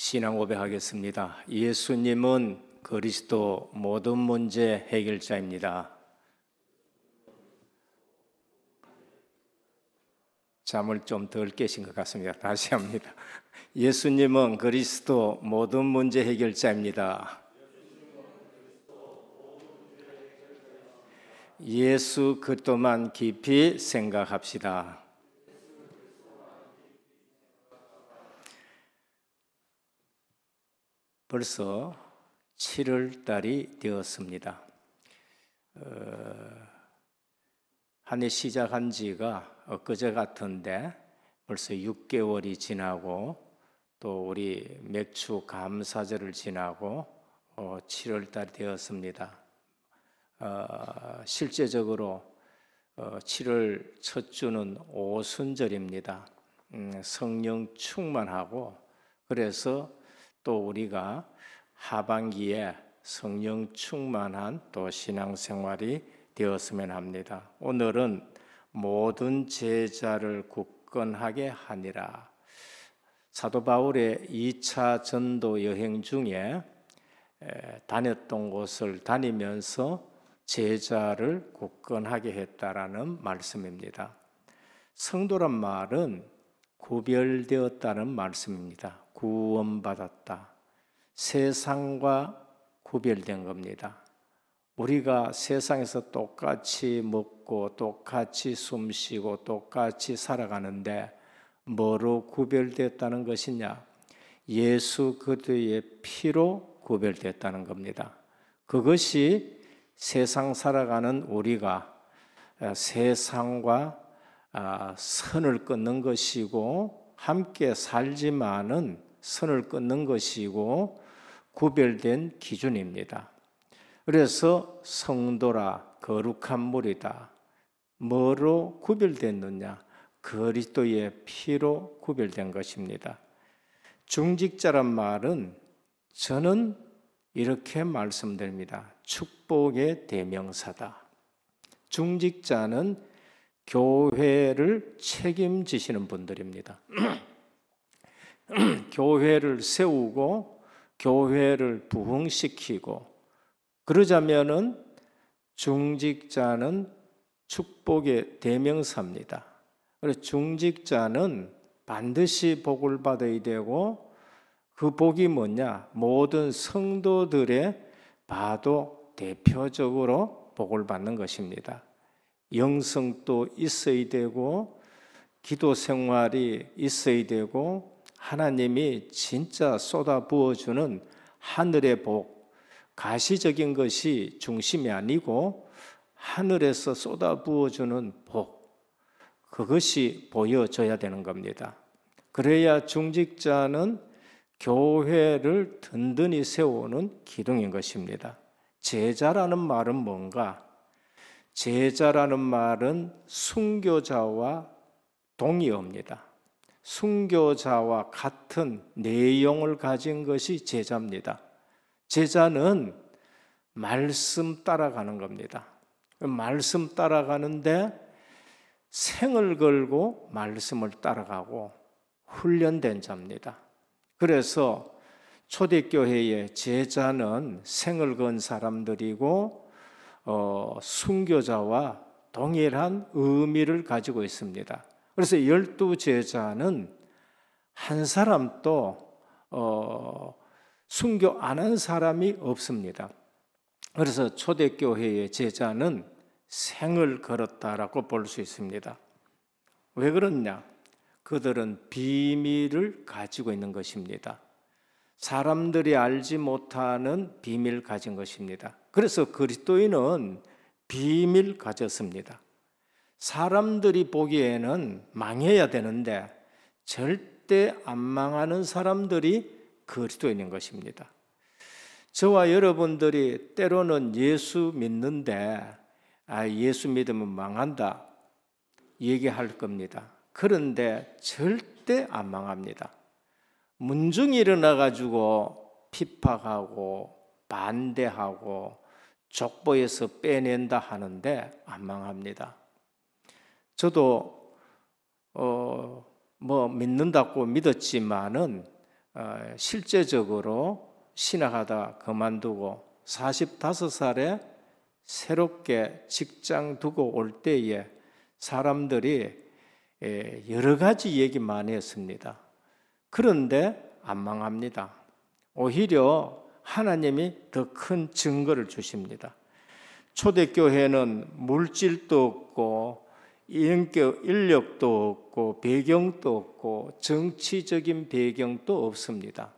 신앙 고백하겠습니다. 예수님은 그리스도 모든 문제 해결자입니다. 잠을 좀 덜 깨신 것 같습니다. 다시 합니다. 예수님은 그리스도 모든 문제 해결자입니다. 예수 그리스도만 깊이 생각합시다. 벌써 7월 달이 되었습니다. 한 해 시작한 지가 엊그제 같은데 벌써 6개월이 지나고 또 우리 맥주 감사절을 지나고 7월 달이 되었습니다. 실제적으로 7월 첫 주는 오순절입니다. 성령 충만하고 그래서 또 우리가 하반기에 성령 충만한 또 신앙생활이 되었으면 합니다. 오늘은 모든 제자를 굳건하게 하니라. 사도 바울의 2차 전도 여행 중에 다녔던 곳을 다니면서 제자를 굳건하게 했다라는 말씀입니다. 성도란 말은 구별되었다는 말씀입니다. 구원받았다. 세상과 구별된 겁니다. 우리가 세상에서 똑같이 먹고 똑같이 숨쉬고 똑같이 살아가는데 뭐로 구별됐다는 것이냐? 예수 그리스도의 피로 구별됐다는 겁니다. 그것이 세상 살아가는 우리가 세상과 선을 끊는 것이고 함께 살지만은 선을 끊는 것이고 구별된 기준입니다. 그래서 성도라 거룩한 무리다. 뭐로 구별됐느냐? 그리스도의 피로 구별된 것입니다. 중직자란 말은 저는 이렇게 말씀드립니다. 축복의 대명사다. 중직자는 교회를 책임지시는 분들입니다. 교회를 세우고 교회를 부흥시키고 그러자면은 중직자는 축복의 대명사입니다. 그래서 중직자는 반드시 복을 받아야 되고 그 복이 뭐냐? 모든 성도들의 봐도 대표적으로 복을 받는 것입니다. 영성도 있어야 되고 기도 생활이 있어야 되고 하나님이 진짜 쏟아 부어주는 하늘의 복, 가시적인 것이 중심이 아니고 하늘에서 쏟아 부어주는 복, 그것이 보여져야 되는 겁니다. 그래야 중직자는 교회를 든든히 세우는 기둥인 것입니다. 제자라는 말은 뭔가? 제자라는 말은 순교자와 동의어입니다. 순교자와 같은 내용을 가진 것이 제자입니다. 제자는 말씀 따라가는 겁니다. 말씀 따라가는데 생을 걸고 말씀을 따라가고 훈련된 자입니다. 그래서 초대교회의 제자는 생을 건 사람들이고 순교자와 동일한 의미를 가지고 있습니다. 그래서 12제자는 한 사람도 순교 안 한 사람이 없습니다. 그래서 초대교회의 제자는 생을 걸었다라고 볼 수 있습니다. 왜 그렇냐? 그들은 비밀을 가지고 있는 것입니다. 사람들이 알지 못하는 비밀을 가진 것입니다. 그래서 그리스도인은 비밀 가졌습니다. 사람들이 보기에는 망해야 되는데 절대 안 망하는 사람들이 그리스도인인 것입니다. 저와 여러분들이 때로는 예수 믿는데 예수 믿으면 망한다 얘기할 겁니다. 그런데 절대 안 망합니다. 문중이 일어나가지고 핍박하고 반대하고 족보에서 빼낸다 하는데 안 망합니다. 저도 믿는다고 믿었지만은 실제적으로 신학하다 그만두고 45살에 새롭게 직장 두고 올 때에 사람들이 여러 가지 얘기 많이 했습니다. 그런데 안 망합니다. 오히려 하나님이 더 큰 증거를 주십니다. 초대교회는 물질도 없고 인력도 없고 배경도 없고 정치적인 배경도 없습니다.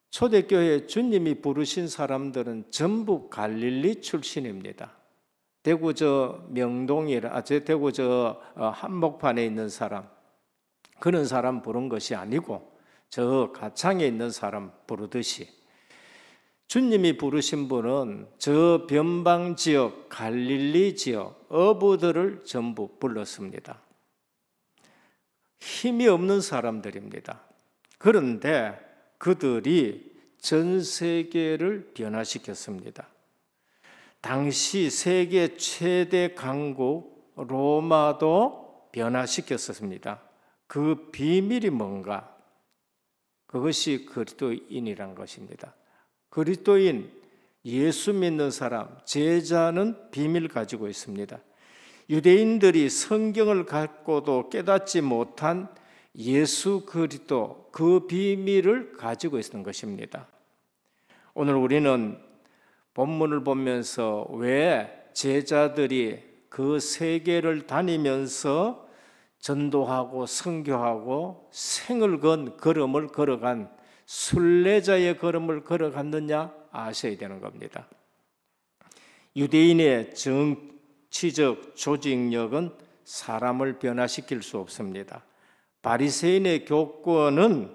초대교회 주님이 부르신 사람들은 전부 갈릴리 출신입니다. 대구 대구 한복판에 있는 사람, 그런 사람 부른 것이 아니고 저 가창에 있는 사람 부르듯이 주님이 부르신 분은 저 변방 지역, 갈릴리 지역 어부들을 전부 불렀습니다. 힘이 없는 사람들입니다. 그런데 그들이 전 세계를 변화시켰습니다. 당시 세계 최대 강국 로마도 변화시켰습니다. 그 비밀이 뭔가? 그것이 그리스도인이란 것입니다. 그리스도인, 예수 믿는 사람, 제자는 비밀을 가지고 있습니다. 유대인들이 성경을 갖고도 깨닫지 못한 예수 그리스도, 그 비밀을 가지고 있는 것입니다. 오늘 우리는 본문을 보면서 왜 제자들이 그 세계를 다니면서 전도하고 선교하고 생을 건 걸음을 걸어간 순례자의 걸음을 걸어갔느냐 아셔야 되는 겁니다. 유대인의 정치적 조직력은 사람을 변화시킬 수 없습니다. 바리새인의 교권은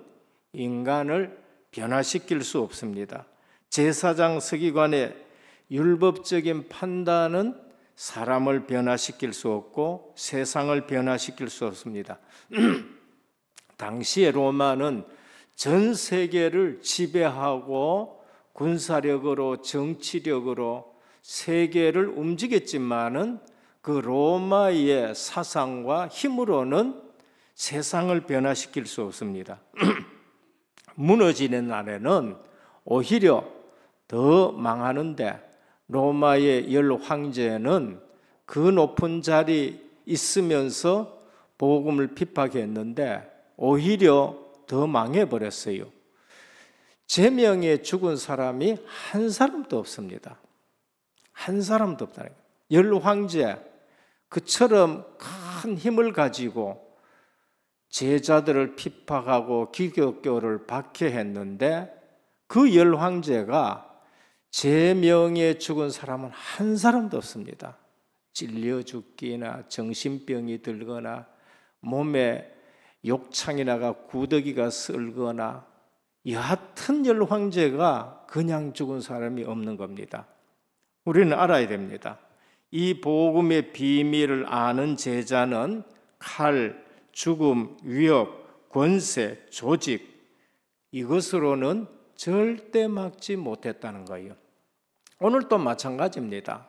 인간을 변화시킬 수 없습니다. 제사장 서기관의 율법적인 판단은 사람을 변화시킬 수 없고 세상을 변화시킬 수 없습니다. 당시의 로마는 전 세계를 지배하고 군사력으로 정치력으로 세계를 움직였지만은 그 로마의 사상과 힘으로는 세상을 변화시킬 수 없습니다. 무너지는 날에는 오히려 더 망하는데 로마의 열 황제는 그 높은 자리에 있으면서 복음을 핍박했는데 오히려 더 망해버렸어요. 제명에 죽은 사람이 한 사람도 없습니다. 한 사람도 없다는 거예요. 열 황제, 그처럼 큰 힘을 가지고 제자들을 핍박하고 기독교를 박해했는데 그 열 황제가 제명에 죽은 사람은 한 사람도 없습니다. 찔려 죽기나 정신병이 들거나 몸에 욕창이 나가 구더기가 쓸거나 여하튼 열 황제가 그냥 죽은 사람이 없는 겁니다. 우리는 알아야 됩니다. 이 복음의 비밀을 아는 제자는 칼, 죽음, 위협, 권세, 조직 이것으로는 절대 막지 못했다는 거예요. 오늘도 마찬가지입니다.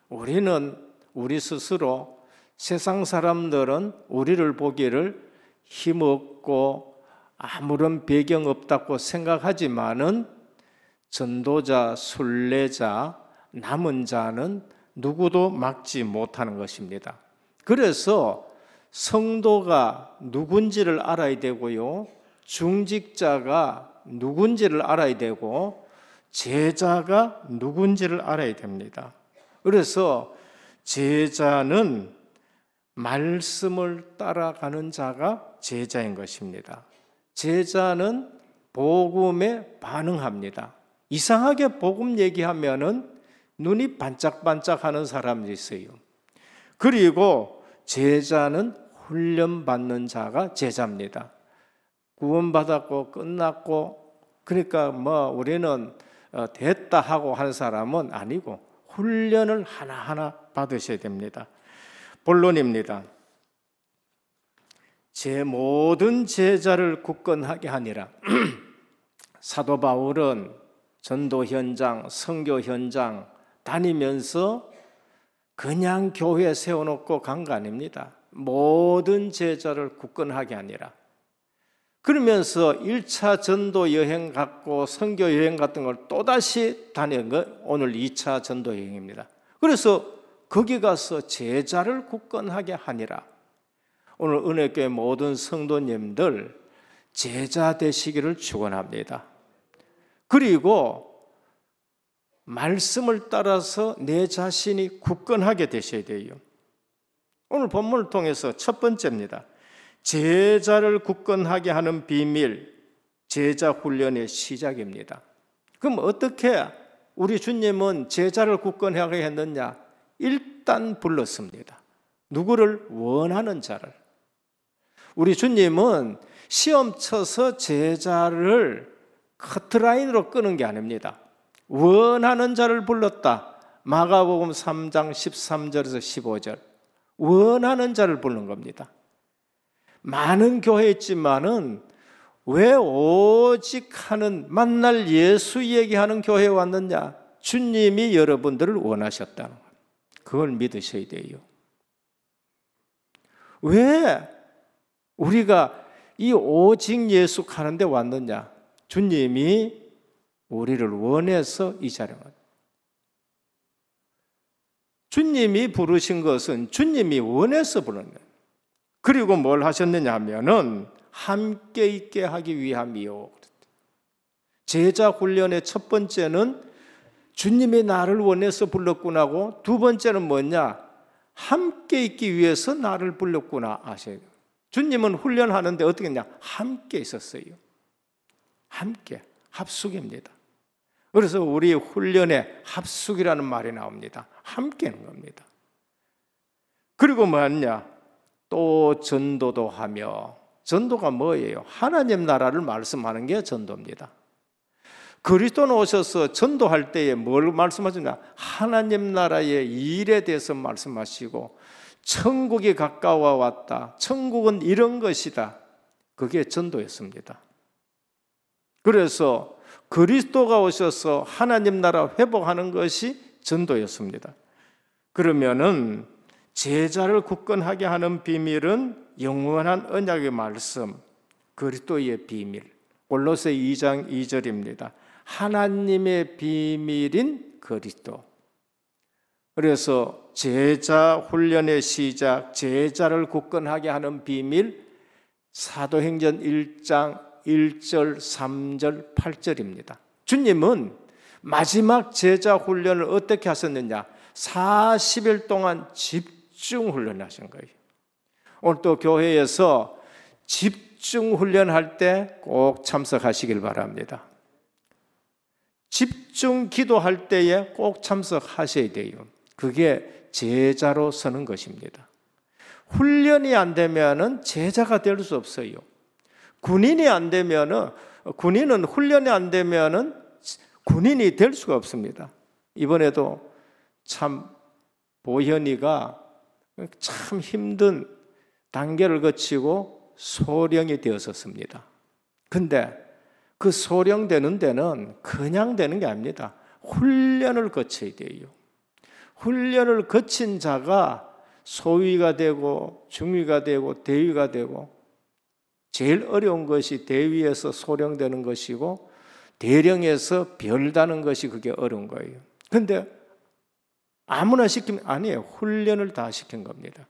우리는 우리 스스로 세상 사람들은 우리를 보기를 힘없고 아무런 배경 없다고 생각하지만은 전도자, 순례자, 남은 자는 누구도 막지 못하는 것입니다. 그래서 성도가 누군지를 알아야 되고요, 중직자가 누군지를 알아야 되고 제자가 누군지를 알아야 됩니다. 그래서 제자는 말씀을 따라가는 자가 제자인 것입니다. 제자는 복음에 반응합니다. 이상하게 복음 얘기하면은 눈이 반짝반짝하는 사람이 있어요. 그리고 제자는 훈련받는 자가 제자입니다. 구원받았고 끝났고 그러니까 우리는 됐다 하고 하는 사람은 아니고 훈련을 하나하나 받으셔야 됩니다. 본론입니다. 제 모든 제자를 굳건하게 하니라. 사도 바울은 전도 현장, 선교 현장 다니면서 그냥 교회 세워놓고 간 거 아닙니다. 모든 제자를 굳건하게 하니라. 그러면서 1차 전도 여행 갔고 선교 여행 같은 걸 또다시 다닌 거 오늘 2차 전도 여행입니다. 그래서 거기 가서 제자를 굳건하게 하니라. 오늘 은혜교회 모든 성도님들 제자 되시기를 축원합니다. 그리고 말씀을 따라서 내 자신이 굳건하게 되셔야 돼요. 오늘 본문을 통해서 첫 번째입니다. 제자를 굳건하게 하는 비밀, 제자 훈련의 시작입니다. 그럼 어떻게 우리 주님은 제자를 굳건하게 했느냐? 일단 불렀습니다. 누구를? 원하는 자를. 우리 주님은 시험 쳐서 제자를 커트라인으로 끄는 게 아닙니다. 원하는 자를 불렀다. 마가복음 3장 13절에서 15절. 원하는 자를 부른 겁니다. 많은 교회 있지만은 왜 오직 하는 만날 예수 얘기하는 교회에 왔느냐? 주님이 여러분들을 원하셨다는 거예요. 그걸 믿으셔야 돼요. 왜 우리가 이 오직 예수 하는 데 왔느냐? 주님이 우리를 원해서 이 자리에 왔다. 주님이 부르신 것은 주님이 원해서 부르는 거예요. 그리고 뭘 하셨느냐 하면은 함께 있게 하기 위함이요. 제자 훈련의 첫 번째는 주님이 나를 원해서 불렀구나고, 두 번째는 뭐냐? 함께 있기 위해서 나를 불렀구나 아셔야 돼요. 주님은 훈련하는데 어떻게 했냐? 함께 있었어요. 함께, 합숙입니다. 그래서 우리 훈련에 합숙이라는 말이 나옵니다. 함께는 겁니다. 그리고 뭐냐? 또 전도도 하며, 전도가 뭐예요? 하나님 나라를 말씀하는 게 전도입니다. 그리스도는 오셔서 전도할 때에 뭘 말씀하시냐? 하나님 나라의 일에 대해서 말씀하시고, 천국이 가까워 왔다. 천국은 이런 것이다. 그게 전도였습니다. 그래서 그리스도가 오셔서 하나님 나라 회복하는 것이 전도였습니다. 그러면은 제자를 굳건하게 하는 비밀은 영원한 언약의 말씀, 그리스도의 비밀. 골로새 2장 2절입니다. 하나님의 비밀인 그리스도. 그래서 제자 훈련의 시작, 제자를 굳건하게 하는 비밀, 사도행전 1장 1절, 3절, 8절입니다. 주님은 마지막 제자 훈련을 어떻게 하셨느냐? 40일 동안 집중 훈련하신 거예요. 오늘 또 교회에서 집중 훈련할 때 꼭 참석하시길 바랍니다. 집중 기도할 때에 꼭 참석하셔야 돼요. 그게 제자로 서는 것입니다. 훈련이 안 되면은 제자가 될 수 없어요. 군인이 안 되면은, 군인은 훈련이 안 되면은 군인이 될 수가 없습니다. 이번에도 참 보현이가 참 힘든 단계를 거치고 소령이 되었었습니다. 근데 그 소령되는 데는 그냥 되는 게 아닙니다. 훈련을 거쳐야 돼요. 훈련을 거친 자가 소위가 되고 중위가 되고 대위가 되고, 제일 어려운 것이 대위에서 소령되는 것이고 대령에서 별다는 것이 그게 어려운 거예요. 근데 아무나 시키면 아니에요. 훈련을 다 시킨 겁니다.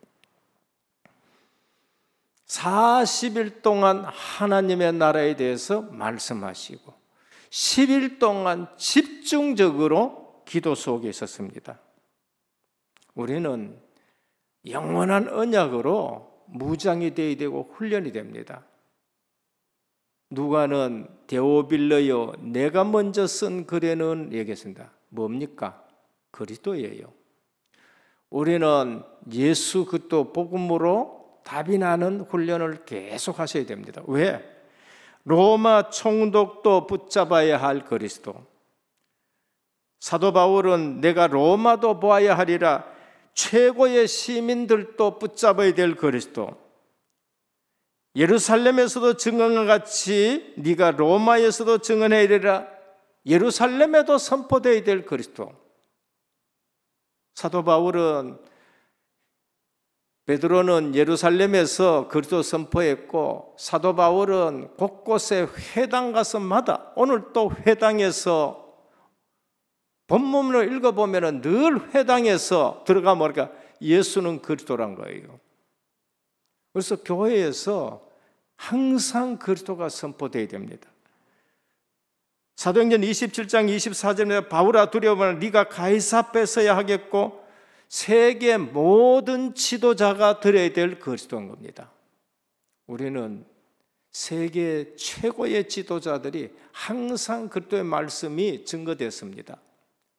40일 동안 하나님의 나라에 대해서 말씀하시고 10일 동안 집중적으로 기도 속에 있었습니다. 우리는 영원한 언약으로 무장이 되어야 되고 훈련이 됩니다. 누가는 데오빌러여 내가 먼저 쓴 글에는 얘기했습니다. 뭡니까? 그리스도예요. 우리는 예수 그리스도 복음으로 답이 나는 훈련을 계속 하셔야 됩니다. 왜? 로마 총독도 붙잡아야 할 그리스도. 사도 바울은 내가 로마도 보아야 하리라, 최고의 시민들도 붙잡아야 될 그리스도. 예루살렘에서도 증언과 같이 네가 로마에서도 증언해야 되리라, 예루살렘에도 선포되어야 될 그리스도. 사도 바울은 베드로는 예루살렘에서 그리스도 선포했고 사도 바울은 곳곳에 회당 가서마다 오늘 또 회당에서 본문을 읽어보면 늘 회당에서 들어가 보니까 예수는 그리스도란 거예요. 그래서 교회에서 항상 그리스도가 선포되어야 됩니다. 사도행전 27장 24절에 바울아 두려워하라 네가 가이사 앞에 서야 하겠고 세계 모든 지도자가 들어야 될 그리스도인 겁니다. 우리는 세계 최고의 지도자들이 항상 그리스도의 말씀이 증거됐습니다.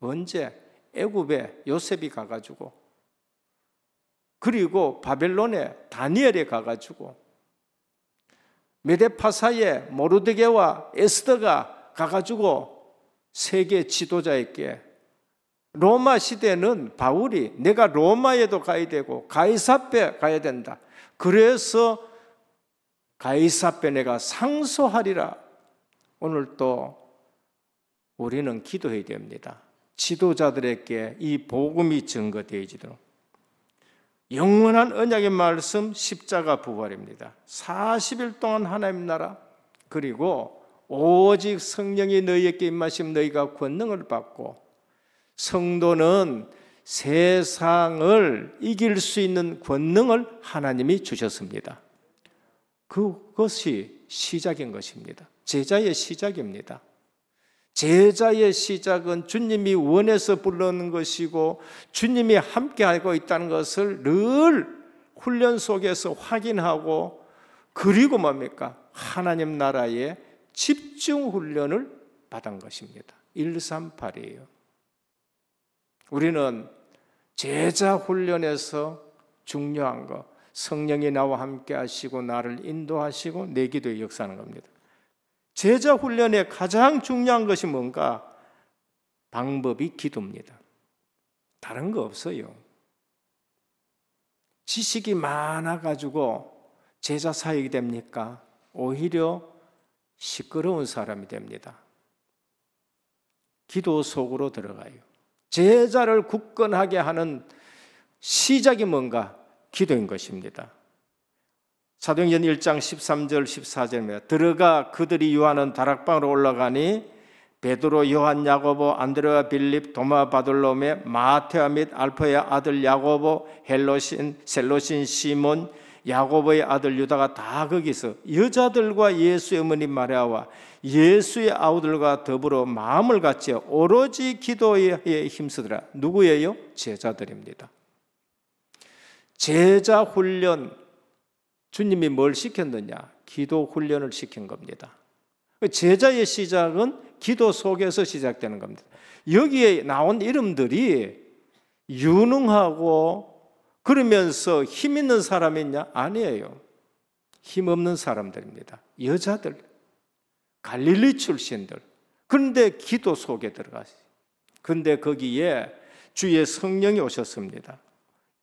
언제? 애굽에 요셉이 가가지고, 그리고 바벨론에 다니엘이 가가지고, 메데파사에 모르드게와 에스더가 가가지고 세계 지도자에게, 로마 시대는 바울이 내가 로마에도 가야 되고 가이사 앞에 가야 된다. 그래서 가이사 앞에 내가 상소하리라. 오늘 또 우리는 기도해야 됩니다. 지도자들에게 이 복음이 증거되어지도록. 영원한 언약의 말씀 십자가 부활입니다. 40일 동안 하나님 나라, 그리고 오직 성령이 너희에게 임하시면 너희가 권능을 받고, 성도는 세상을 이길 수 있는 권능을 하나님이 주셨습니다. 그것이 시작인 것입니다. 제자의 시작입니다. 제자의 시작은 주님이 원해서 부르는 것이고 주님이 함께하고 있다는 것을 늘 훈련 속에서 확인하고, 그리고 뭡니까? 하나님 나라의 집중 훈련을 받은 것입니다. 138이에요. 우리는 제자 훈련에서 중요한 거, 성령이 나와 함께 하시고 나를 인도하시고 내 기도에 역사하는 겁니다. 제자 훈련의 가장 중요한 것이 뭔가? 방법이 기도입니다. 다른 거 없어요. 지식이 많아가지고 제자 사역이 됩니까? 오히려 시끄러운 사람이 됩니다. 기도 속으로 들어가요. 제자를 굳건하게 하는 시작이 뭔가? 기도인 것입니다. 사도행전 1장 13절 14절입니다. 들어가 그들이 유하는 다락방으로 올라가니 베드로, 요한, 야고보, 안드레와 빌립, 도마, 바돌로메, 마테아 및 알파의 아들 야고보, 셀로신 시몬, 야고보의 아들 유다가 다 거기서 여자들과 예수의 어머니 마리아와 예수의 아우들과 더불어 마음을 같이 오로지 기도에 힘쓰더라. 누구예요? 제자들입니다. 제자 훈련, 주님이 뭘 시켰느냐? 기도 훈련을 시킨 겁니다. 제자의 시작은 기도 속에서 시작되는 겁니다. 여기에 나온 이름들이 유능하고 그러면서 힘 있는 사람이냐? 아니에요. 힘 없는 사람들입니다. 여자들, 갈릴리 출신들. 그런데 기도 속에 들어가시. 그런데 거기에 주의 성령이 오셨습니다.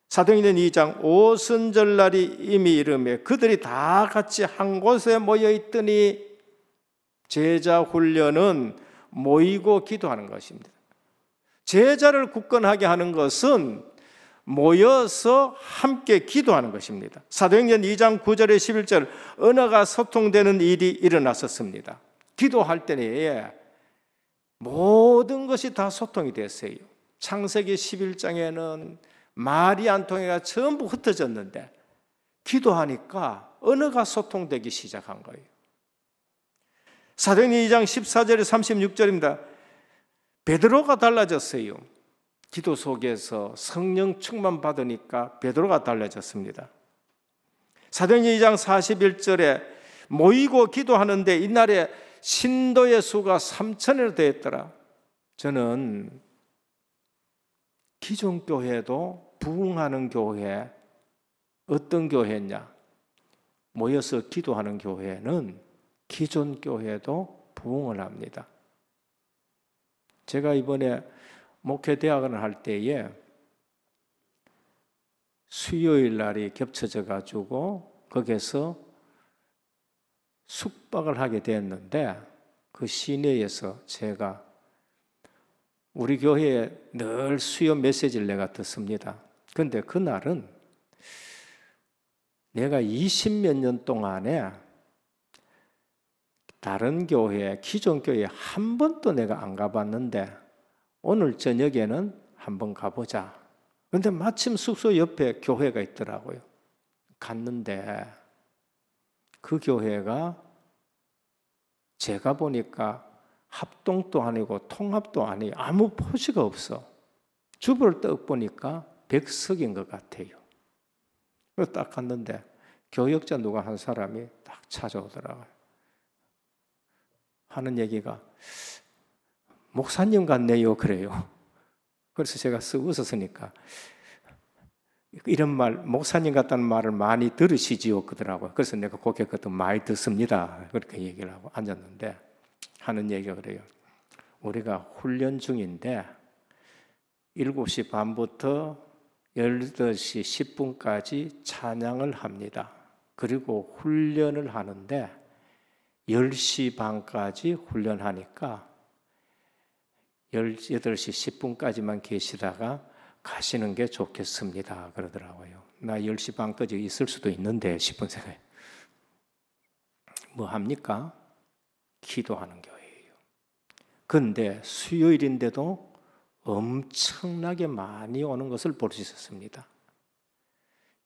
사도행전 2장 오순절날이 이미 이르매 그들이 다 같이 한 곳에 모여 있더니, 제자 훈련은 모이고 기도하는 것입니다. 제자를 굳건하게 하는 것은 모여서 함께 기도하는 것입니다. 사도행전 2장 9절에 11절 언어가 소통되는 일이 일어났었습니다. 기도할 때에 모든 것이 다 소통이 됐어요. 창세기 11장에는 말이 안 통해가 전부 흩어졌는데 기도하니까 언어가 소통되기 시작한 거예요. 사도행전 2장 14절에 36절입니다. 베드로가 달라졌어요. 기도 속에서 성령 충만 받으니까 베드로가 달라졌습니다. 사도행전 2장 41절에 모이고 기도하는데 이날에 신도의 수가 3,000이나 되었더라. 저는 기존 교회도 부흥하는 교회, 어떤 교회냐? 모여서 기도하는 교회는 기존 교회도 부흥을 합니다. 제가 이번에 목회대학원을 할 때에 수요일 날이 겹쳐져 가지고 거기서 숙박을 하게 됐는데, 그 시내에서 제가 우리 교회에 늘 수요 메시지를 내가 듣습니다. 그런데 그날은 내가 20몇 년 동안에 다른 교회, 기존 교회 한 번도 내가 안 가봤는데 오늘 저녁에는 한번 가보자. 그런데 마침 숙소 옆에 교회가 있더라고요. 갔는데 그 교회가 제가 보니까 합동도 아니고 통합도 아니고 아무 표시가 없어. 주보를 딱 보니까 백석인 것 같아요. 그래서 딱 갔는데 교역자 누가 한 사람이 딱 찾아오더라고요. 하는 얘기가 목사님 같네요 그래요. 그래서 제가 쓱 웃었으니까 이런 말, 목사님 같다는 말을 많이 들으시지요 그러더라고요. 그래서 내가 고개 끄덕 많이 듣습니다 그렇게 얘기를 하고 앉았는데 하는 얘기가 그래요. 우리가 훈련 중인데 7시 반부터 18시 10분까지 찬양을 합니다. 그리고 훈련을 하는데 10시 반까지 훈련하니까 18시 10분까지만 계시다가 가시는 게 좋겠습니다 그러더라고요. 나 10시 반까지 있을 수도 있는데 싶은 생각에 뭐 합니까? 기도하는 교회예요. 그런데 수요일인데도 엄청나게 많이 오는 것을 볼 수 있었습니다.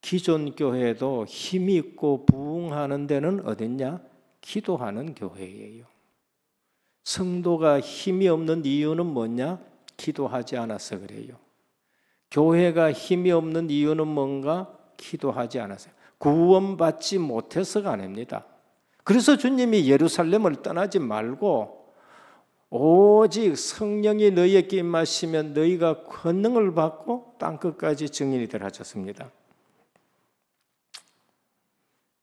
기존 교회도 힘이 있고 부흥하는 데는 어딨냐? 기도하는 교회예요. 성도가 힘이 없는 이유는 뭐냐? 기도하지 않아서 그래요. 교회가 힘이 없는 이유는 뭔가? 기도하지 않았어요. 구원받지 못해서가 아닙니다. 그래서 주님이 예루살렘을 떠나지 말고 오직 성령이 너희에게 임하시면 너희가 권능을 받고 땅끝까지 증인이 되라 하셨습니다.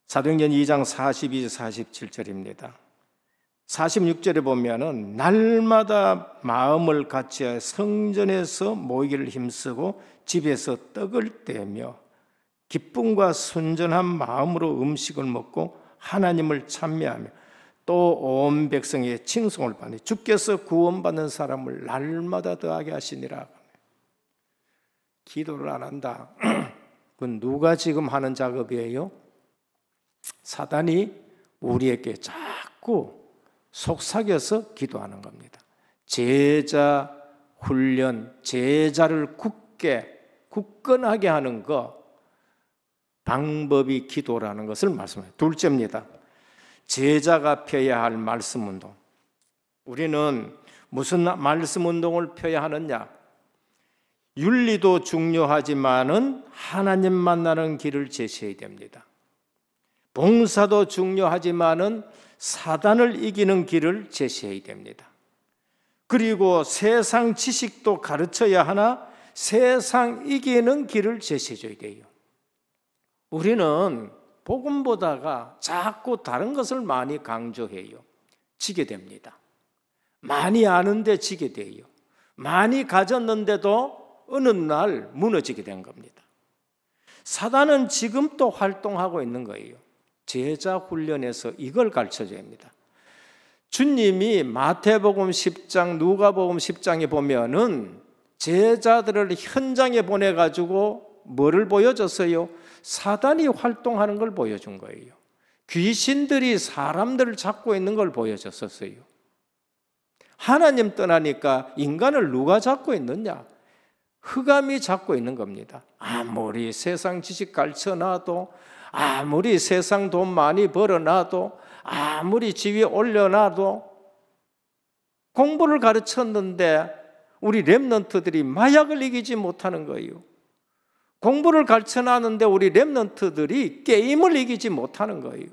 사도행전 2장 42, 47절입니다. 46절에 보면은 날마다 마음을 같이하여 성전에서 모이기를 힘쓰고 집에서 떡을 떼며 기쁨과 순전한 마음으로 음식을 먹고 하나님을 찬미하며 또 온 백성의 칭송을 받니 주께서 구원받는 사람을 날마다 더하게 하시니라. 기도를 안 한다. 그건 누가 지금 하는 작업이에요? 사단이 우리에게 자꾸 속삭여서 기도하는 겁니다. 제자 훈련, 제자를 굳건하게 하는 것, 방법이 기도라는 것을 말씀해요. 둘째입니다. 제자가 펴야 할 말씀 운동. 우리는 무슨 말씀 운동을 펴야 하느냐? 윤리도 중요하지만은 하나님 만나는 길을 제시해야 됩니다. 봉사도 중요하지만은 사단을 이기는 길을 제시해야 됩니다. 그리고 세상 지식도 가르쳐야 하나 세상 이기는 길을 제시해줘야 돼요. 우리는 복음 보다가 자꾸 다른 것을 많이 강조해요. 지게 됩니다. 많이 아는데 지게 돼요. 많이 가졌는데도 어느 날 무너지게 된 겁니다. 사단은 지금 또 활동하고 있는 거예요. 제자 훈련에서 이걸 가르쳐줘야 합니다. 주님이 마태복음 10장, 누가복음 10장에 보면은 제자들을 현장에 보내가지고 뭐를 보여줬어요? 사단이 활동하는 걸 보여준 거예요. 귀신들이 사람들을 잡고 있는 걸 보여줬었어요. 하나님 떠나니까 인간을 누가 잡고 있느냐? 흑암이 잡고 있는 겁니다. 아무리 세상 지식 가르쳐놔도, 아무리 세상 돈 많이 벌어놔도, 아무리 지위에 올려놔도 공부를 가르쳤는데 우리 렘넌트들이 마약을 이기지 못하는 거예요. 공부를 가르쳐놨는데 우리 렘넌트들이 게임을 이기지 못하는 거예요.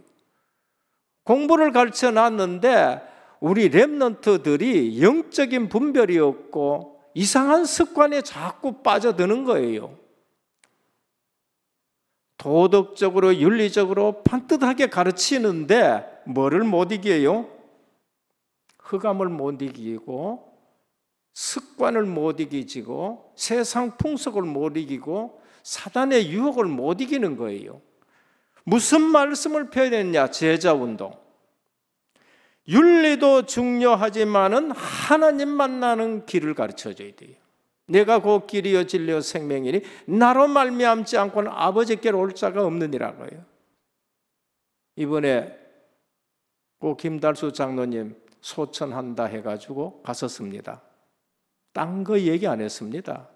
공부를 가르쳐놨는데 우리 렘넌트들이 영적인 분별이 없고 이상한 습관에 자꾸 빠져드는 거예요. 도덕적으로 윤리적으로 반듯하게 가르치는데 뭐를 못 이겨요? 흑암을 못 이기고 습관을 못 이기고 세상 풍속을 못 이기고 사단의 유혹을 못 이기는 거예요. 무슨 말씀을 펴야 되느냐? 제자운동. 윤리도 중요하지만은 하나님 만나는 길을 가르쳐줘야 돼요. 내가 곧 길이요 진리요 생명이니 나로 말미암지 않고는 아버지께로 올 자가 없느니라고요. 이번에 꼭 김달수 장로님 소천한다 해가지고 갔었습니다. 딴 거 얘기 안 했습니다.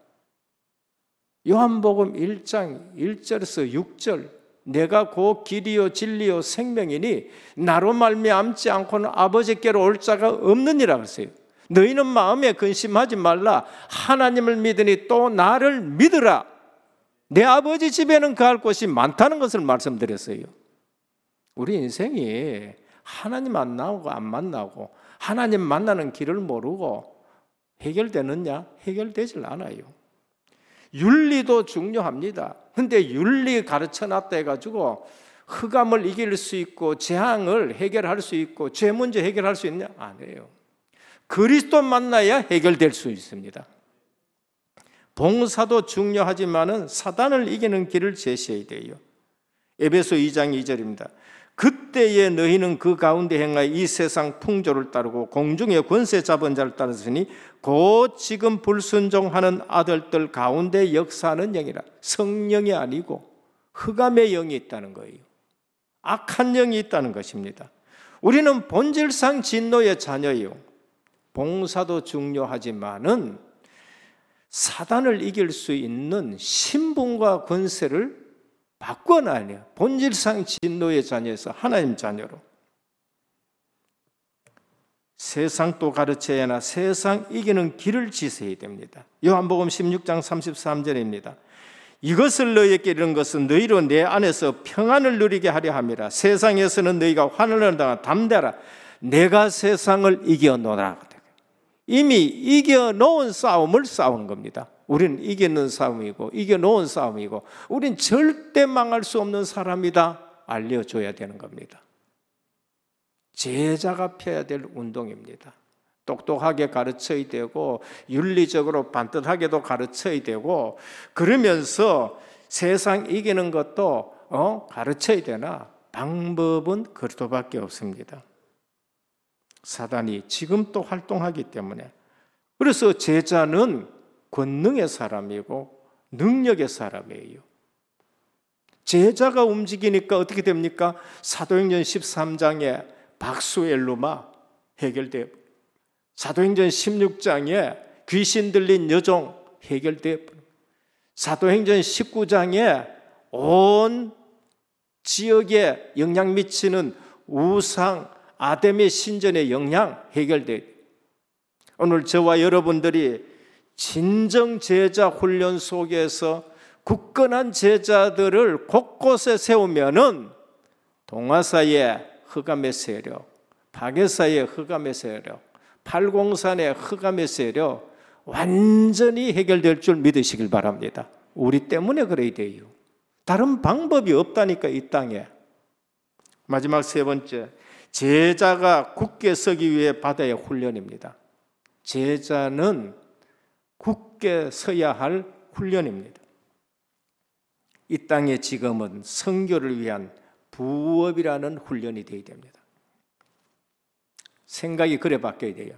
요한복음 1장 1절에서 6절, 내가 곧 길이요 진리요 생명이니 나로 말미암지 않고는 아버지께로 올 자가 없느니라 그랬어요. 너희는 마음에 근심하지 말라. 하나님을 믿으니 또 나를 믿으라. 내 아버지 집에는 거할 곳이 많다는 것을 말씀드렸어요. 우리 인생이 하나님 안 나오고 안 만나고 하나님 만나는 길을 모르고 해결되느냐? 해결되질 않아요. 윤리도 중요합니다. 근데 윤리 가르쳐놨다 해가지고 흑암을 이길 수 있고 재앙을 해결할 수 있고 죄 문제 해결할 수 있냐? 아니에요. 그리스도 만나야 해결될 수 있습니다. 봉사도 중요하지만은 사단을 이기는 길을 제시해야 돼요. 에베소 2장 2절입니다. 그때에 너희는 그 가운데 행하여 이 세상 풍조를 따르고 공중의 권세 잡은 자를 따르으니 곧 지금 불순종하는 아들들 가운데 역사하는 영이라. 성령이 아니고 흑암의 영이 있다는 거예요. 악한 영이 있다는 것입니다. 우리는 본질상 진노의 자녀예요. 봉사도 중요하지만은 사단을 이길 수 있는 신분과 권세를 바꿔놔야 해요. 본질상 진노의 자녀에서 하나님 자녀로. 세상도 가르쳐야 하나 세상 이기는 길을 지세야 됩니다. 요한복음 16장 33절입니다. 이것을 너희에게 이르는 것은 너희로 내 안에서 평안을 누리게 하려 함이라. 세상에서는 너희가 환난을 당하 담대하라. 내가 세상을 이겨노라. 이미 이겨놓은 싸움을 싸우는 겁니다. 우리는 이기는 싸움이고 이겨놓은 싸움이고 우린 절대 망할 수 없는 사람이다 알려줘야 되는 겁니다. 제자가 펴야 될 운동입니다. 똑똑하게 가르쳐야 되고 윤리적으로 반듯하게도 가르쳐야 되고 그러면서 세상 이기는 것도 가르쳐야 되나 방법은 그것밖에 없습니다. 사단이 지금 또 활동하기 때문에. 그래서 제자는 권능의 사람이고 능력의 사람이에요. 제자가 움직이니까 어떻게 됩니까? 사도행전 13장에 박수엘루마 해결돼요. 사도행전 16장에 귀신 들린 여종 해결돼요. 사도행전 19장에 온 지역에 영향 미치는 우상 아담의 신전의 영향 해결돼요. 오늘 저와 여러분들이 진정 제자 훈련 속에서 굳건한 제자들을 곳곳에 세우면은 동화사의 흑암의 세력, 박해사의 흑암의 세력, 팔공산의 흑암의 세력 완전히 해결될 줄 믿으시길 바랍니다. 우리 때문에 그래야 돼요. 다른 방법이 없다니까 이 땅에. 마지막 세 번째, 제자가 굳게 서기 위해 받아야 할 훈련입니다. 제자는 굳게 서야 할 훈련입니다. 이 땅의 지금은 선교를 위한 부업이라는 훈련이 되어야 됩니다. 생각이 그래 바뀌어야 돼요.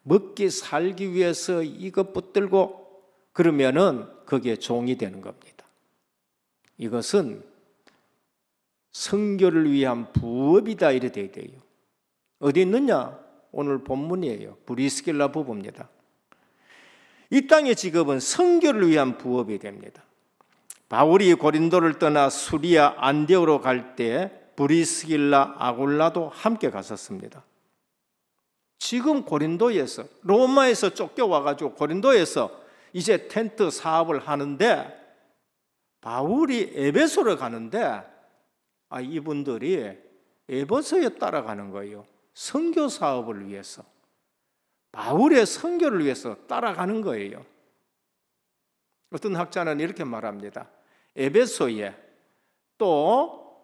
먹기 살기 위해서 이것 붙들고 그러면은 그게 종이 되는 겁니다. 이것은 선교를 위한 부업이다 이래 돼야 돼요. 어디 있느냐? 오늘 본문이에요. 브리스길라 부부입니다. 이 땅의 직업은 선교를 위한 부업이 됩니다. 바울이 고린도를 떠나 수리아 안디오로 갈 때 브리스길라 아굴라도 함께 갔었습니다. 지금 고린도에서 로마에서 쫓겨와가지고 고린도에서 이제 텐트 사업을 하는데 바울이 에베소를 가는데 이분들이 에베소에 따라가는 거예요. 선교 사업을 위해서 바울의 선교를 위해서 따라가는 거예요. 어떤 학자는 이렇게 말합니다. 에베소에 또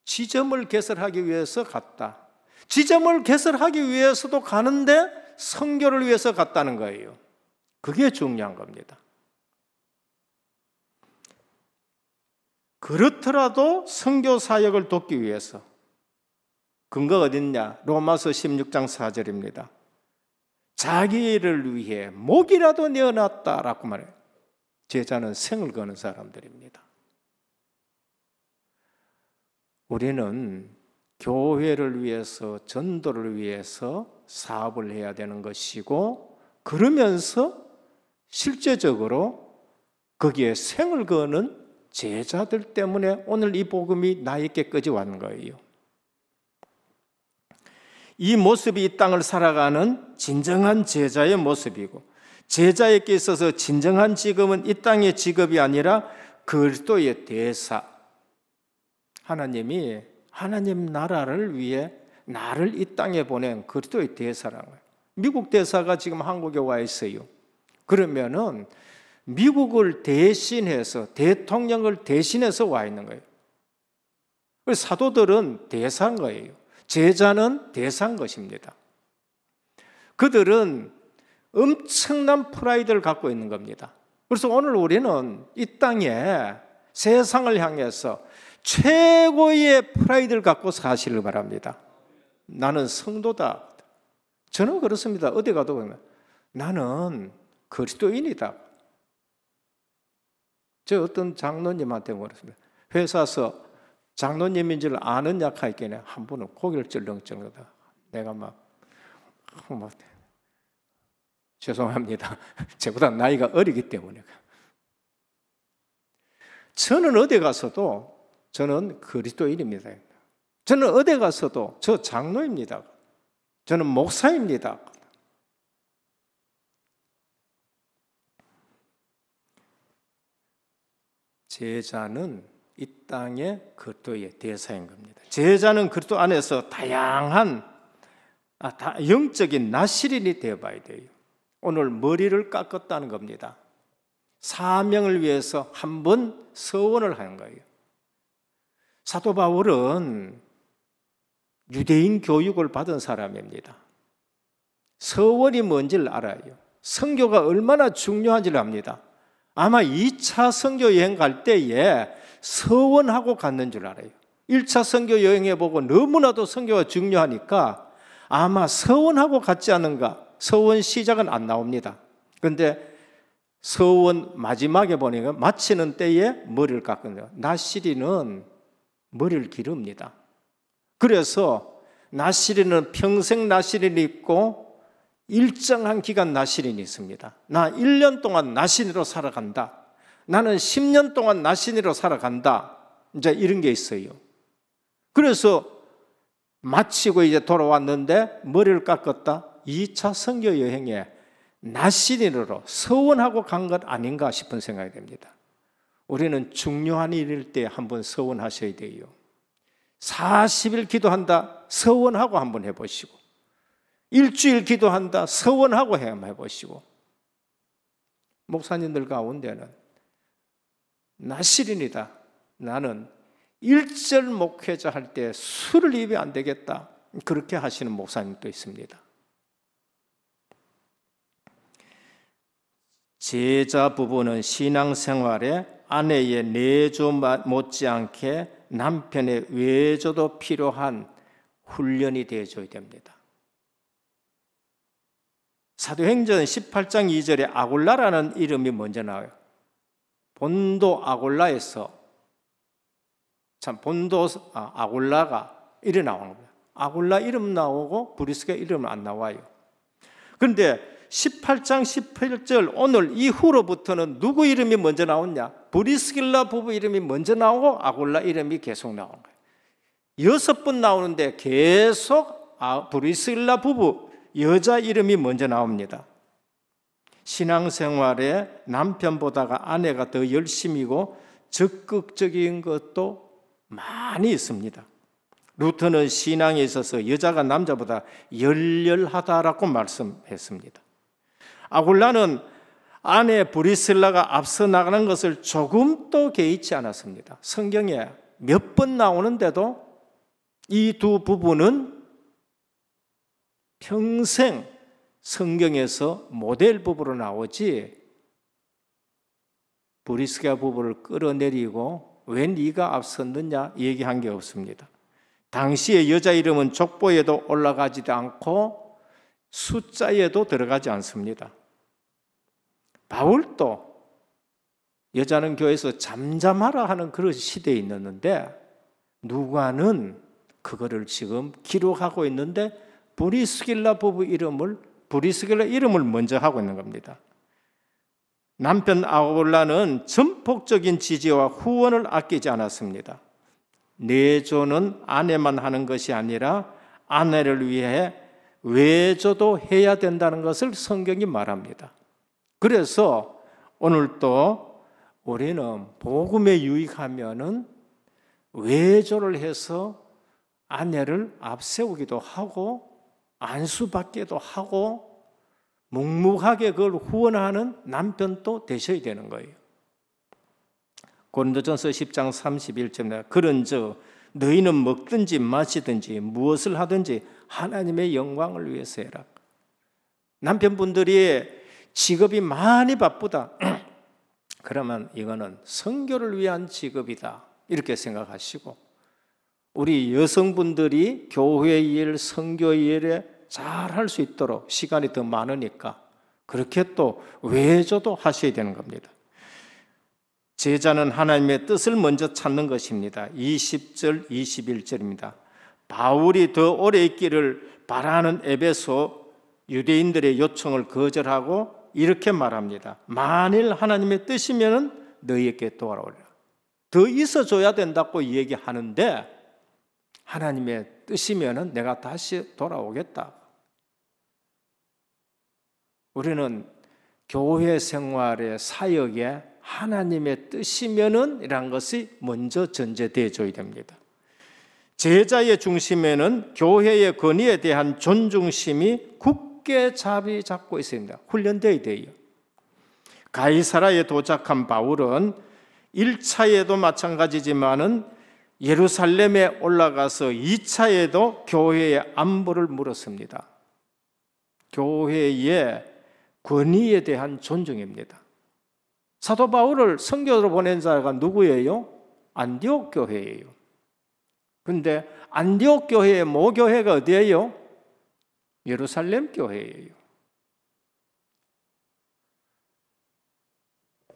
지점을 개설하기 위해서 갔다. 지점을 개설하기 위해서도 가는데 선교를 위해서 갔다는 거예요. 그게 중요한 겁니다. 그렇더라도 선교 사역을 돕기 위해서 근거가 어딨냐? 로마서 16장 4절입니다. 자기를 위해 목이라도 내어놨다라고 말해요. 제자는 생을 거는 사람들입니다. 우리는 교회를 위해서, 전도를 위해서 사업을 해야 되는 것이고, 그러면서 실제적으로 거기에 생을 거는 제자들 때문에 오늘 이 복음이 나에게까지 왔는 거예요. 이 모습이 이 땅을 살아가는 진정한 제자의 모습이고, 제자에게 있어서 진정한 직업은 이 땅의 직업이 아니라 그리스도의 대사, 하나님이 하나님 나라를 위해 나를 이 땅에 보낸 그리스도의 대사라는 거예요. 미국 대사가 지금 한국에 와 있어요. 그러면은 미국을 대신해서, 대통령을 대신해서 와 있는 거예요. 그래서 사도들은 대사인 거예요. 제자는 대사인 것입니다. 그들은 엄청난 프라이드를 갖고 있는 겁니다. 그래서 오늘 우리는 이 땅에 세상을 향해서 최고의 프라이드를 갖고 사시를 바랍니다. 나는 성도다. 저는 그렇습니다. 어디 가도 그러면 나는 그리스도인이다. 저 어떤 장로님한테 그랬습니다. 회사에서 장로님인 줄 아는 약하겠네. 한 분은 고개를 쩔렁쩔렁하다. 내가 막 죄송합니다. 저보다 나이가 어리기 때문에. 저는 어디 가서도 저는 그리스도인입니다. 저는 어디 가서도 저 장로입니다. 저는 목사입니다. 제자는 이 땅의 그리스도의 대사인 겁니다. 제자는 그리스도 안에서 다양한 영적인 나시린이 되어봐야 돼요. 오늘 머리를 깎았다는 겁니다. 사명을 위해서 한번 서원을 하는 거예요. 사도 바울은 유대인 교육을 받은 사람입니다. 서원이 뭔지를 알아요. 선교가 얼마나 중요한지를 압니다. 아마 2차 선교 여행 갈 때에 서원하고 갔는 줄 알아요. 1차 선교 여행해 보고 너무나도 선교가 중요하니까 아마 서원하고 갔지 않은가. 서원 시작은 안 나옵니다. 그런데 서원 마지막에 보니까 마치는 때에 머리를 깎는다. 나시린은 머리를 기릅니다. 그래서 나시린은 평생 나시린이 있고 일정한 기간 나시린이 있습니다. 나 1년 동안 나시린으로 살아간다. 나는 10년 동안 나시린으로 살아간다. 이제 이런 게 있어요. 그래서 마치고 이제 돌아왔는데 머리를 깎았다. 2차 선교 여행에 나시린으로 서원하고 간 것 아닌가 싶은 생각이 됩니다. 우리는 중요한 일일 때 한번 서원하셔야 돼요. 40일 기도한다. 서원하고 한번 해보시고, 일주일 기도한다. 서원하고 한번 해보시고. 목사님들 가운데는 나시린이다. 나는 1절 목회자 할 때 술을 입에 안 되겠다. 그렇게 하시는 목사님도 있습니다. 제자 부부는 신앙생활에 아내의 내조 못지않게 남편의 외조도 필요한 훈련이 되어줘야 됩니다. 사도행전 18장 2절에 아골라라는 이름이 먼저 나와요. 본도 아골라에서 아골라가 이래 나오는 거예요. 아골라 이름 나오고 브리스가 이름은 안 나와요. 그런데 18장 18절 오늘 이후로부터는 누구 이름이 먼저 나오냐? 브리스길라 부부 이름이 먼저 나오고 아골라 이름이 계속 나오는 거예요. 6번 나오는데 계속 브리스길라 부부 여자 이름이 먼저 나옵니다. 신앙생활에 남편보다가 아내가 더 열심이고 적극적인 것도 많이 있습니다. 루터는 신앙에 있어서 여자가 남자보다 열렬하다라고 말씀했습니다. 아굴라는 아내 브리실라가 앞서 나가는 것을 조금도 개의치 않았습니다. 성경에 몇 번 나오는데도 이 두 부부는 평생 성경에서 모델 부부로 나오지 브리스가 부부를 끌어내리고 왜 네가 앞섰느냐 얘기한 게 없습니다. 당시의 여자 이름은 족보에도 올라가지도 않고 숫자에도 들어가지 않습니다. 바울도 여자는 교회에서 잠잠하라 하는 그런 시대에 있었는데 누가는 그거를 지금 기록하고 있는데 브리스길라 이름을 먼저 하고 있는 겁니다. 남편 아굴라는 전폭적인 지지와 후원을 아끼지 않았습니다. 내조는 아내만 하는 것이 아니라 아내를 위해 외조도 해야 된다는 것을 성경이 말합니다. 그래서 오늘 또 우리는 복음에 유익하면은 외조를 해서 아내를 앞세우기도 하고 안수받기도 하고 묵묵하게 그걸 후원하는 남편도 되셔야 되는 거예요. 고린도전서 10장 31절에 그런즉 너희는 먹든지 마시든지 무엇을 하든지 하나님의 영광을 위해서 해라. 남편분들이 직업이 많이 바쁘다. 그러면 이거는 선교를 위한 직업이다. 이렇게 생각하시고 우리 여성분들이 교회 일, 선교 일에 잘 할 수 있도록 시간이 더 많으니까 그렇게 또 외조도 하셔야 되는 겁니다. 제자는 하나님의 뜻을 먼저 찾는 것입니다. 20절, 21절입니다. 바울이 더 오래 있기를 바라는 에베소 유대인들의 요청을 거절하고 이렇게 말합니다. 만일 하나님의 뜻이면 너희에게 돌아오리라. 더 있어줘야 된다고 얘기하는데 하나님의 뜻이면 내가 다시 돌아오겠다. 우리는 교회 생활의 사역에 하나님의 뜻이면은 이란 것이 먼저 전제되어 줘야 됩니다. 제자의 중심에는 교회의 권위에 대한 존중심이 굳게 자리 잡고 있습니다. 훈련되어야 돼요. 가이사라에 도착한 바울은 1차에도 마찬가지지만은 예루살렘에 올라가서 2차에도 교회의 안부를 물었습니다. 교회의 권위에 대한 존중입니다. 사도 바울을 선교로 보낸 자가 누구예요? 안디옥 교회예요. 그런데 안디옥 교회의 모교회가 어디예요? 예루살렘 교회예요.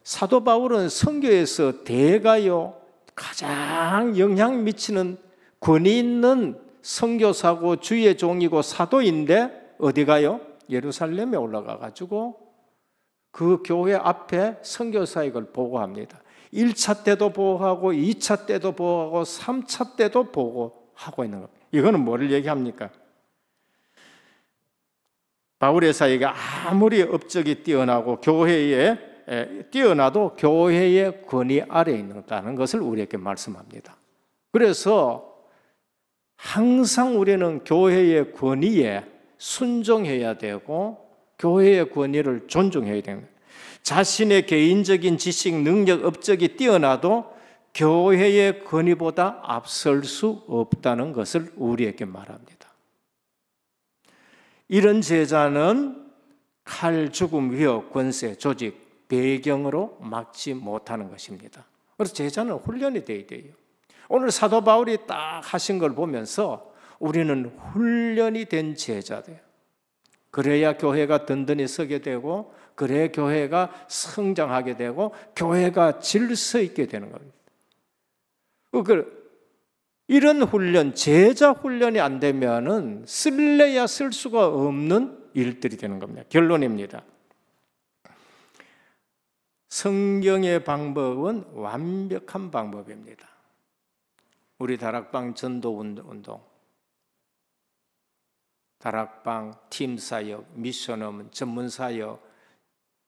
사도 바울은 선교에서 대가요 가장 영향 미치는 권위 있는 선교사고 주의 종이고 사도인데 어디 가요? 예루살렘에 올라가 가지고 그 교회 앞에 선교 사역을 보고합니다. 1차 때도 보고하고 2차 때도 보고하고 3차 때도 보고하고 있는 겁니다. 이거는 뭐를 얘기합니까? 바울의 사역이 아무리 업적이 뛰어나고 교회에 뛰어나도 교회의 권위 아래에 있다는 것을 우리에게 말씀합니다. 그래서 항상 우리는 교회의 권위에 순종해야 되고 교회의 권위를 존중해야 됩니다. 자신의 개인적인 지식, 능력, 업적이 뛰어나도 교회의 권위보다 앞설 수 없다는 것을 우리에게 말합니다. 이런 제자는 칼, 죽음, 위협, 권세, 조직, 배경으로 막지 못하는 것입니다. 그래서 제자는 훈련이 되어야 돼요. 오늘 사도 바울이 딱 하신 걸 보면서 우리는 훈련이 된 제자돼요. 그래야 교회가 든든히 서게 되고 그래야 교회가 성장하게 되고 교회가 질서 있게 되는 겁니다. 이런 훈련, 제자 훈련이 안 되면은 쓸래야 쓸 수가 없는 일들이 되는 겁니다. 결론입니다. 성경의 방법은 완벽한 방법입니다. 우리 다락방 전도 운동, 다락방 팀 사역, 미션홈, 전문 사역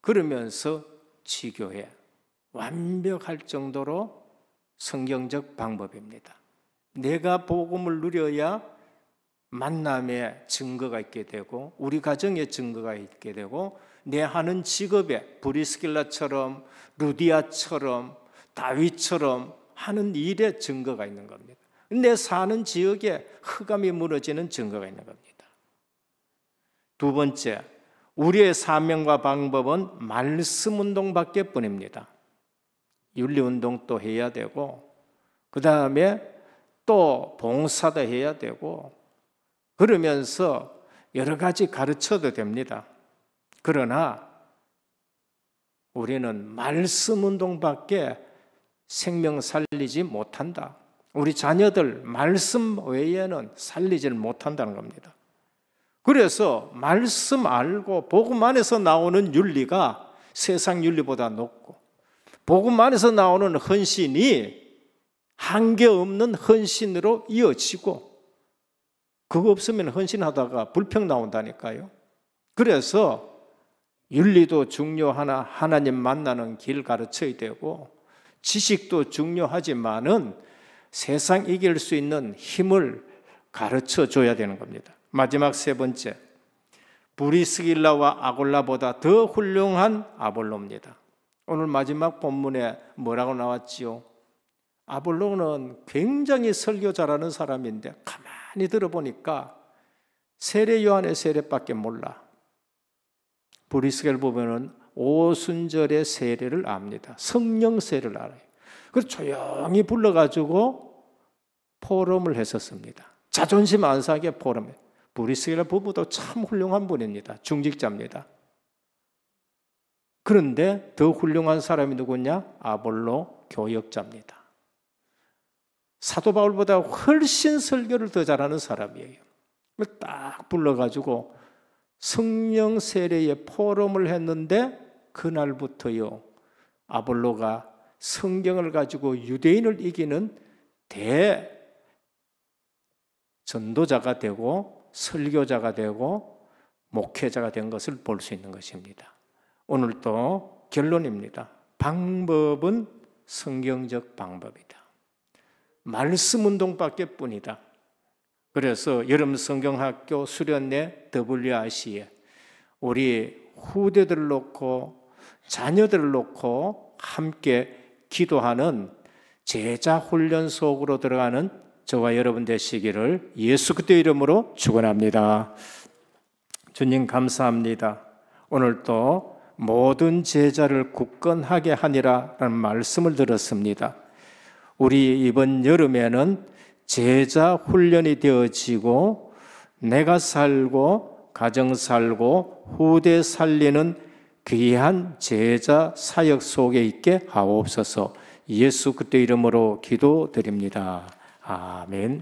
그러면서 지교회 완벽할 정도로 성경적 방법입니다. 내가 복음을 누려야 만남의 증거가 있게 되고 우리 가정의 증거가 있게 되고 내 하는 직업에 브리스길라처럼 루디아처럼 다윗처럼 하는 일에 증거가 있는 겁니다. 내 사는 지역에 흑암이 무너지는 증거가 있는 겁니다. 두 번째, 우리의 사명과 방법은 말씀 운동밖에 뿐입니다. 윤리 운동도 해야 되고 그 다음에 또 봉사도 해야 되고 그러면서 여러 가지 가르쳐도 됩니다. 그러나 우리는 말씀 운동밖에 생명 살리지 못한다. 우리 자녀들 말씀 외에는 살리지를 못한다는 겁니다. 그래서 말씀 알고 복음 안에서 나오는 윤리가 세상 윤리보다 높고, 복음 안에서 나오는 헌신이 한계 없는 헌신으로 이어지고, 그거 없으면 헌신하다가 불평 나온다니까요. 그래서 윤리도 중요하나 하나님 만나는 길 가르쳐야 되고, 지식도 중요하지만은 세상 이길 수 있는 힘을 가르쳐 줘야 되는 겁니다. 마지막 세 번째, 브리스길라와 아골라보다 더 훌륭한 아볼로입니다. 오늘 마지막 본문에 뭐라고 나왔지요? 아볼로는 굉장히 설교 잘하는 사람인데 가만히 들어보니까 세례 요한의 세례밖에 몰라. 브리스길 보면은 오순절의 세례를 압니다. 성령 세례를 알아요. 그래서 조용히 불러가지고 포럼을 했었습니다. 자존심 안 상하게 포럼에. 브리스길라 부부도 참 훌륭한 분입니다. 중직자입니다. 그런데 더 훌륭한 사람이 누구냐? 아볼로 교역자입니다. 사도 바울보다 훨씬 설교를 더 잘하는 사람이에요. 딱 불러가지고 성령 세례의 포럼을 했는데 그날부터요, 아볼로가 성경을 가지고 유대인을 이기는 대전도자가 되고 설교자가 되고 목회자가 된 것을 볼 수 있는 것입니다. 오늘도 결론입니다. 방법은 성경적 방법이다. 말씀 운동밖에 뿐이다. 그래서 여름 성경학교 수련회 WRC에 우리 후대들을 놓고 자녀들을 놓고 함께 기도하는 제자 훈련 속으로 들어가는 저와 여러분 되시기를 예수 그리스도의 이름으로 축원합니다. 주님 감사합니다. 오늘도 모든 제자를 굳건하게 하니라라는 말씀을 들었습니다. 우리 이번 여름에는 제자 훈련이 되어지고 내가 살고 가정 살고 후대 살리는 귀한 제자 사역 속에 있게 하옵소서. 예수 그리스도의 이름으로 기도드립니다. 아멘.